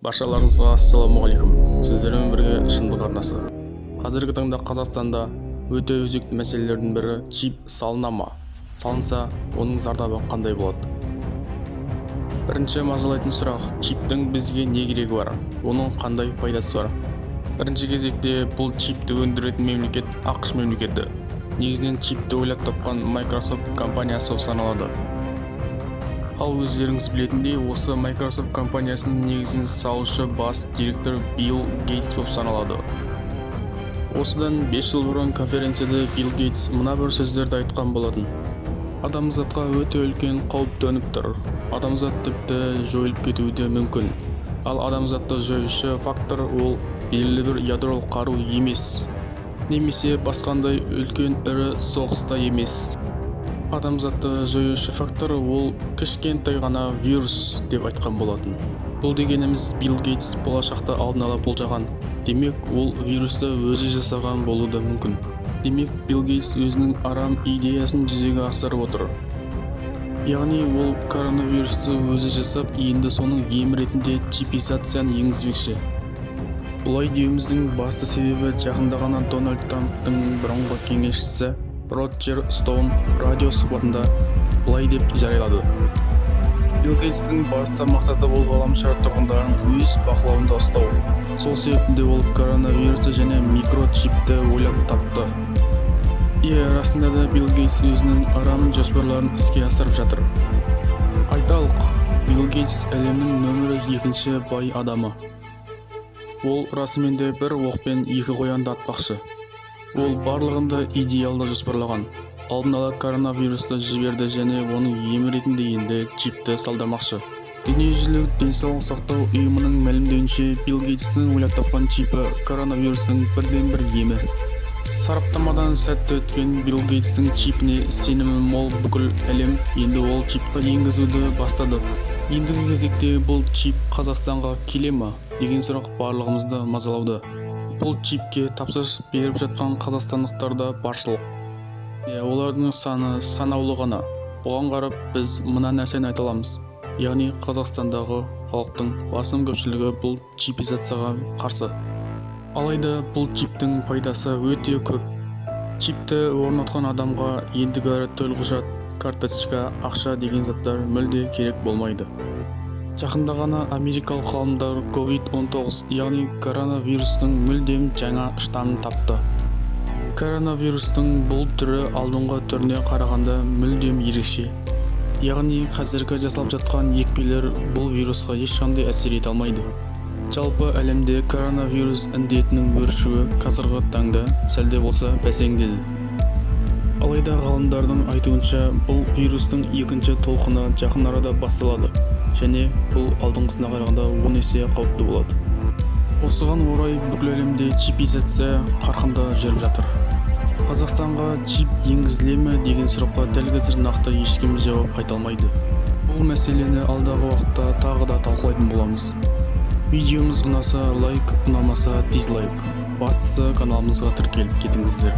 Баршаларыңызға ассалаумағалейкум. Сіздермен бірге шындық арнасы. Қазіргі таңда Қазақстанда өте өзекті мәселелердің бірі чип салына ма? Салынса, оның зардабы қандай болады? Бірінші мазалайтын сұрақ: чиптің бізге не керегі бар? Оның қандай пайдасы бар? Бірінші кезекте бұл чипті өндіретін мемлекет ақш мемлекеті. Негізінен чипті ойлап тапқан Microsoft компаниясы болып саналады. Ал өздеріңіз білетіндей, осы Microsoft компаниясының негізін салушы бас директор Билл Гейтс болып саналады. Осыдан 5 жыл бұрын конференцияда Билл Гейтс мына бір сөздерді айтқан болатын: адамзатқа өте үлкен қауіп төніп тұр. Адамзат тіпті жойылып кетуі де мүмкін. Ал адамзатты жоюшы фактор ол белгілі бір ядролық қару емес, немесе басқандай үлкен ірі соғыста емес. Адамзатты жоюшы фактор ол кішкентай ғана вирус деп айтқан болатын. Бұл дегеніміз Билл Гейтс болашақта алдын ала болжаған. Демек, ол вирусты өзі жасаған болуы да мүмкін. Демек, Билл Гейтс өзінің арам идеясын жүзеге асырып отыр. Яғни ол коронавирусты өзі жасап, енді соның ем ретінде чипизацияны енгізбекші. Бұлай деуіміздің басты себебі жақында ғана Дональд Трамптың бұрынғы кеңесшісі Роджер Стоун радио сұхбатында былай деп жариялады: Билл Гейтстің басты мақсаты ол ғаламшар тұрғындарын өз бақылауында ұстау. Сол себептен ол коронавирусты және микрочипті ойлап тапты. Расында да Билл Гейтс өзінің арам жоспарларын іске асырып жатыр. Айталық, Билл Гейтс әлемнің нөмірі 2 бай адамы. Ол расымен де бір оқпен 2 қоянды атпақшы. Ол барлығында идеалды жоспарлаған. Алдын ала коронавирусты жіберді және оның емі ретінде енді чипті салдырмақшы. Дүниежүзілік денсаулық сақтау ұйымының мәлімдеуінше, Билл Гейтстің ойлап тапқан чипі коронавирустың бірден-бір емі. Сараптамадан сәтті өткен Билл Гейтстің чипіне сенімі мол бүкіл әлем енді ол чипті енгізуді бастады. Ендігі кезекте бұл чип Қазақстанға келе ма деген сұрақ барлығымызды мазалауда. Бұл чипке тапсырыс беріп жатқан қазақстандықтарда баршылық. Олардың саны санаулы ғана. Бұған қарап біз мына нәрсені айта аламыз. Яғни Қазақстандағы халықтың басым көпшілігі бұл чипизацияға қарсы. Алайда бұл чиптің пайдасы өте көп. Чипті орнатқан адамға ендігі төлқұжат, карточка, ақша деген заттар мүлде керек болмайды. Жақында ғана америкалық ғалымдар COVID-19, яғни коронавирустың мүлдем жаңа штамын тапты. Коронавирустың бұл түрі алдыңғы түріне қарағанда мүлдем ерекше. Яғни қазіргі жасалып жатқан екпелер бұл вирусқа ешқандай әсер ете алмайды. Жалпы әлемде коронавирус індетінің өршуі қазіргі таңда сәлде болса бәсеңдеді. Алайда ғалымдардың айтуынша бұл вирустың екінші толқыны жақын арада басталады. Және бұл алдыңғысына қарағанда 10 есе қауіпті болады. Осыған орай бүкіл әлемде чипизация қарқынды жүріп жатыр. Қазақстанға чип енгізіле ме деген сұраққа дәл қазір нақты ешкім жауап айта алмайды. Бұл мәселені алдағы уақытта тағы да талқылайтын боламыз. Видеомыз ұнаса лайк, ұнамаса дизлайк. Бастысы каналымызға тіркеліп кетіңіздер.